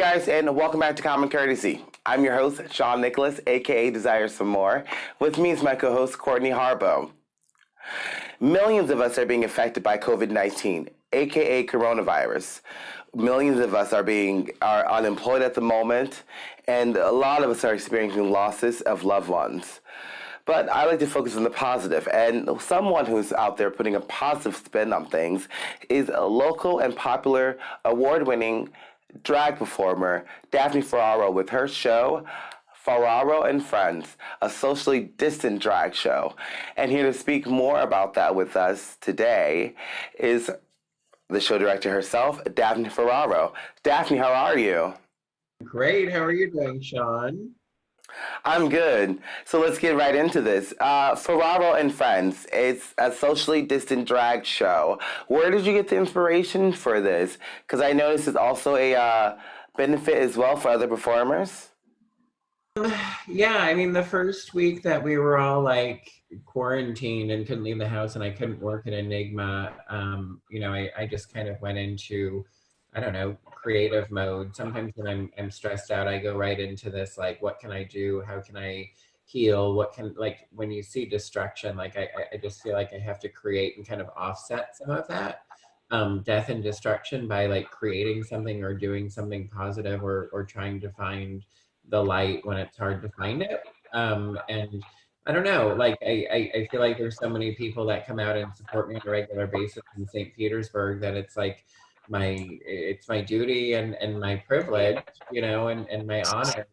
guys, and welcome back to Common Courtesy. I'm your host, Shawn Nicholas, aka Desire Some More. With me is my co-host, Courtney Harbo. Millions of us are being affected by COVID-19, aka coronavirus. Millions of us are unemployed at the moment, and a lot of us are experiencing losses of loved ones. But I like to focus on the positive, and someone who's out there putting a positive spin on things is a local and popular award-winning drag performer, Daphne Ferraro, with her show, Ferraro and Friends, a socially distant drag show. And here to speak more about that with us today is the show director herself, Daphne Ferraro. Daphne, how are you? Great. How are you doing, Shawn? I'm good. So let's get right into this. Ferraro and Friends, it's a socially distant drag show. Where did you get the inspiration for this? Because I noticed it's also a benefit as well for other performers. Yeah, I mean, the first week that we were all like quarantined and couldn't leave the house and I couldn't work at Enigma, I just kind of went into, I don't know, creative mode. Sometimes when I'm stressed out, I go right into this, like, what can I do? How can I heal? Like, when you see destruction, like, I just feel like I have to create and kind of offset some of that death and destruction by like creating something or doing something positive or trying to find the light when it's hard to find it. And I don't know, like I feel like there's so many people that come out and support me on a regular basis in St. Petersburg that it's my duty and my privilege, and my honor to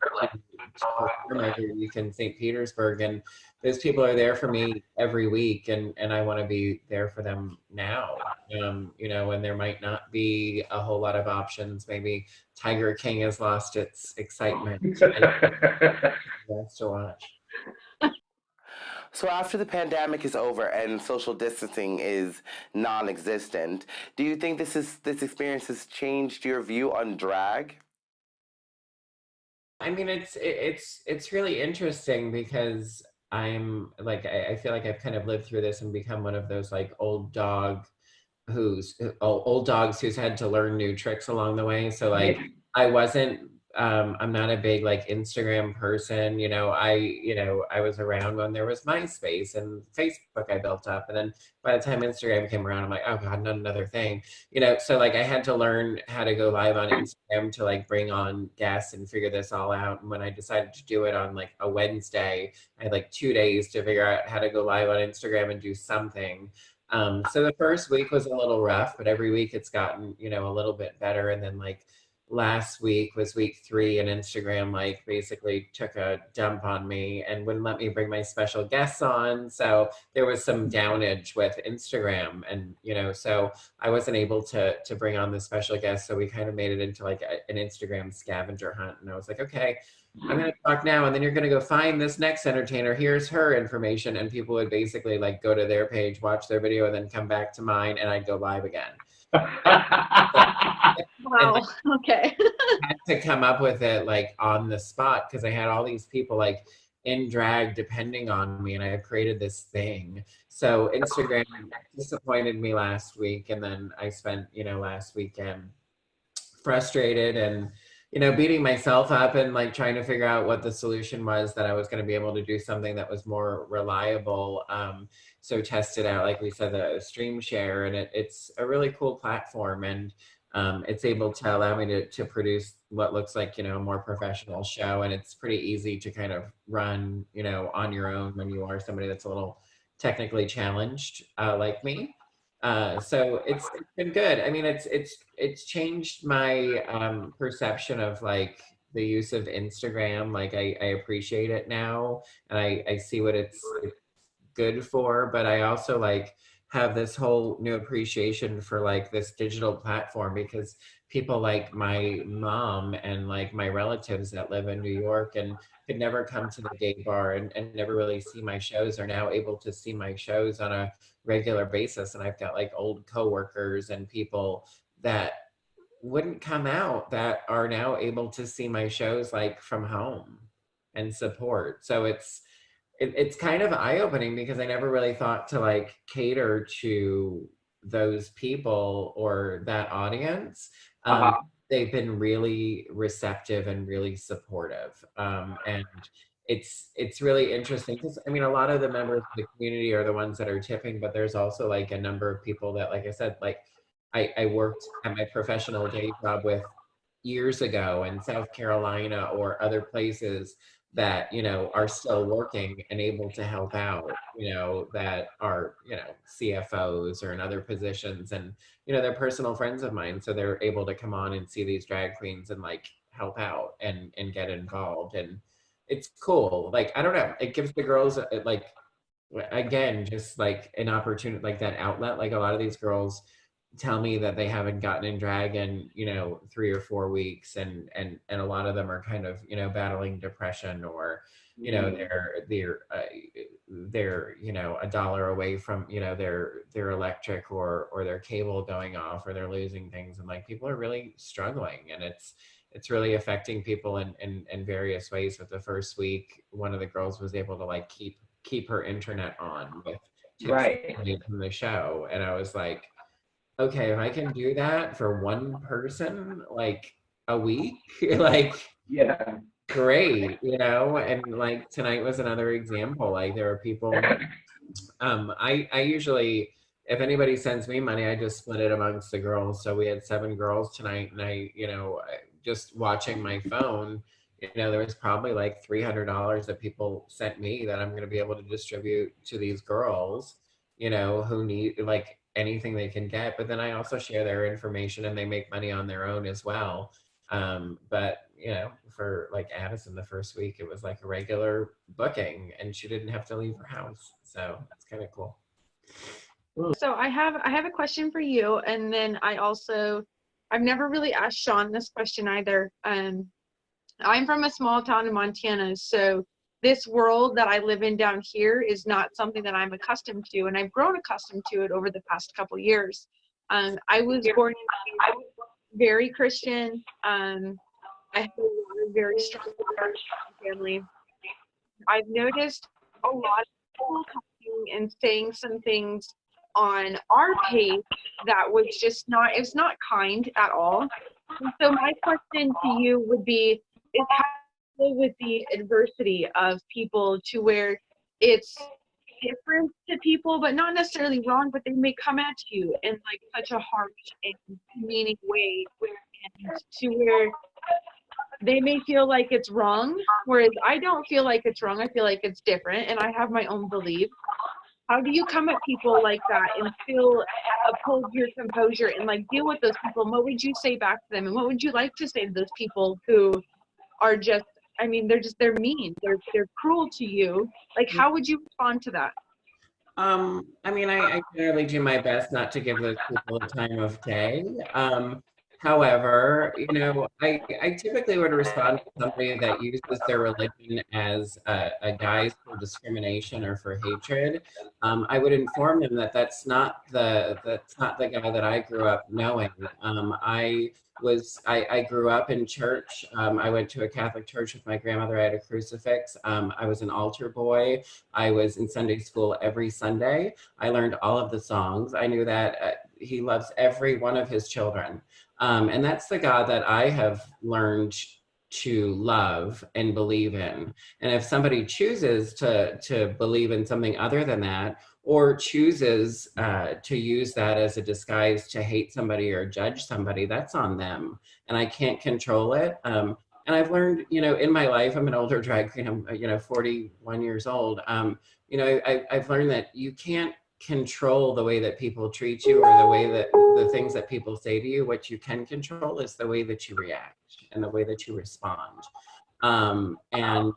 perform every week in St. Petersburg. And those people are there for me every week, and I want to be there for them now. And there might not be a whole lot of options. Maybe Tiger King has lost its excitement. That's to watch. So after the pandemic is over and social distancing is non-existent, do you think this experience has changed your view on drag? I mean, it's really interesting because I'm like I feel like I've kind of lived through this and become one of those like old dogs who's had to learn new tricks along the way. So like I wasn't I'm not a big like Instagram person. I was around when there was MySpace and Facebook I built up. And then by the time Instagram came around, I'm like, oh God, not another thing. So like I had to learn how to go live on Instagram to like bring on guests and figure this all out. And when I decided to do it on like a Wednesday, I had like 2 days to figure out how to go live on Instagram and do something. So the first week was a little rough, but every week it's gotten, a little bit better. And then like last week was week 3 and Instagram like basically took a dump on me and wouldn't let me bring my special guests on. So there was some downage with Instagram and, so I wasn't able to bring on the special guests. So we kind of made it into like an Instagram scavenger hunt. And I was like, okay, I'm going to talk now and then you're going to go find this next entertainer. Here's her information. And people would basically like go to their page, watch their video, and then come back to mine and I'd go live again. Wow. Okay. I had to come up with it like on the spot because I had all these people like in drag depending on me and I have created this thing. So Instagram disappointed me last week and then I spent, last weekend frustrated and beating myself up and like trying to figure out what the solution was that I was going to be able to do something that was more reliable. So tested out, like we said, the stream share, and it's a really cool platform, and it's able to allow me to produce what looks like a more professional show, and it's pretty easy to kind of run on your own when you are somebody that's a little technically challenged like me. So it's been good. I mean, it's changed my perception of like the use of Instagram. Like I appreciate it now, and I see what it's good for. But I also like have this whole new appreciation for like this digital platform because people like my mom and like my relatives that live in New York and could never come to the gay bar and never really see my shows are now able to see my shows on a regular basis. And I've got like old coworkers and people that wouldn't come out that are now able to see my shows like from home and support. So it's kind of eye-opening because I never really thought to like cater to those people or that audience. Uh-huh. they've been really receptive and really supportive. And it's really interesting because I mean, a lot of the members of the community are the ones that are tipping, but there's also like a number of people that, like I said, like I worked at my professional day job with years ago in South Carolina or other places that, you know, are still working and able to help out, you know, that are, you know, CFOs or in other positions. And, you know, they're personal friends of mine. So they're able to come on and see these drag queens and like help out and get involved. And it's cool. Like, I don't know, it gives the girls like, again, just like an opportunity, like that outlet. Like a lot of these girls tell me that they haven't gotten in drag in, you know, 3 or 4 weeks, and a lot of them are kind of, you know, battling depression, or you know, they're you know, $1 away from, you know, their electric or their cable going off, or they're losing things, and like people are really struggling, and it's really affecting people in various ways. With the first week, one of the girls was able to like keep her internet on with tips from the show, and I was like, okay, if I can do that for one person, like a week, like Yeah. great, you know. And like tonight was another example. Like there are people, I usually, if anybody sends me money, I just split it amongst the girls. So we had 7 girls tonight, and I, you know, just watching my phone, you know, there was probably like $300 that people sent me that I'm going to be able to distribute to these girls, you know, who need like anything they can get. But then I also share their information, and they make money on their own as well. But you know, for like Addison, the first week, it was like a regular booking, and she didn't have to leave her house. So it's kind of cool. So I have a question for you, and then I've never really asked Shawn this question either. I'm from a small town in Montana, so this world that I live in down here is not something that I'm accustomed to, and I've grown accustomed to it over the past couple years. I was born very Christian. I have a lot of very strong family. I've noticed a lot of people talking and saying some things on our page that was just not, it's not kind at all. And so my question to you would be, is how to deal with the adversity of people to where it's different to people, but not necessarily wrong, but they may come at you in like such a harsh and demeaning way, and to where they may feel like it's wrong, whereas I don't feel like it's wrong. I feel like it's different, and I have my own beliefs. How do you come at people like that and still uphold your composure and like deal with those people? And what would you say back to them? And what would you like to say to those people who are just, I mean, they're mean, they're cruel to you? Like, how would you respond to that? I mean, I generally do my best not to give those people the time of day. However, you know, I typically would respond to somebody that uses their religion as a guise for discrimination or for hatred. I would inform them that that's not the guy that I grew up knowing. I grew up in church. I went to a Catholic church with my grandmother. I had a crucifix. I was an altar boy. I was in Sunday school every Sunday. I learned all of the songs. I knew that he loves every one of his children. And that's the God that I have learned to love and believe in. And if somebody chooses to believe in something other than that, or chooses to use that as a disguise to hate somebody or judge somebody, that's on them. And I can't control it. And I've learned, you know, in my life, I'm an older drag queen, I'm, you know, 41 years old. You know, I've learned that you can't control the way that people treat you or the way that the things that people say to you. What you can control is the way that you react and the way that you respond. And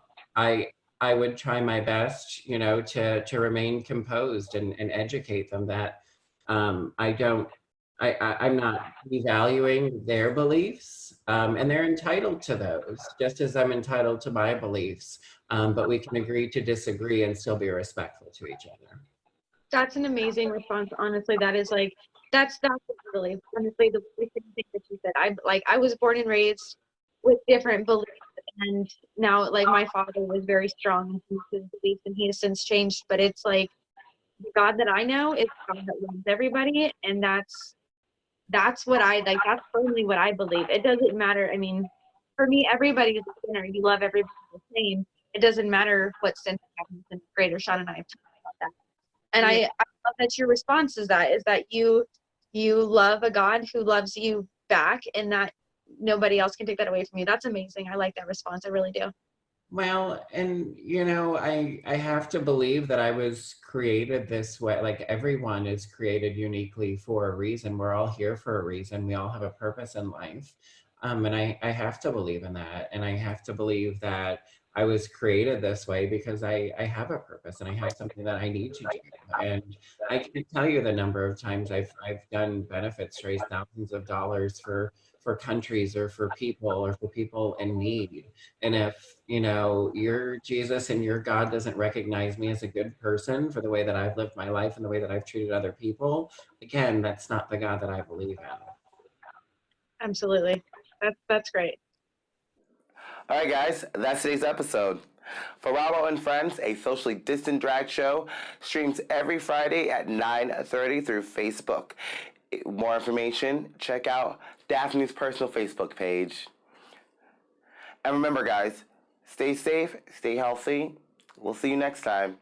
I would try my best, you know, to remain composed and educate them that I'm not devaluing their beliefs, and they're entitled to those, just as I'm entitled to my beliefs. But we can agree to disagree and still be respectful to each other. That's an amazing response. Honestly, that is like, that's really, honestly, the thing that you said. I was born and raised with different beliefs, and now like my father was very strong in his beliefs, and he has since changed. But it's like the God that I know is God that loves everybody, and that's that's what I like. That's firmly what I believe. It doesn't matter. I mean, for me, everybody is a sinner. You love everybody the same. It doesn't matter what sin happens in greater. Sean and I have talked about that. And I love that your response is that you love a God who loves you back, and that nobody else can take that away from you. That's amazing. I like that response. I really do. Well, and I have to believe that I was created this way. Like everyone is created uniquely for a reason. We're all here for a reason. We all have a purpose in life. And I have to believe in that. And I have to believe that I was created this way because I have a purpose and I have something that I need to do. And I can't tell you the number of times I've done benefits, raised thousands of dollars for countries or for people in need. And if, your Jesus and your God doesn't recognize me as a good person for the way that I've lived my life and the way that I've treated other people, again, that's not the God that I believe in. Absolutely. That's great. All right, guys, that's today's episode. Ferraro and Friends, a socially distant drag show, streams every Friday at 9:30 through Facebook. More information, check out Daphne's personal Facebook page. And remember, guys, stay safe, stay healthy. We'll see you next time.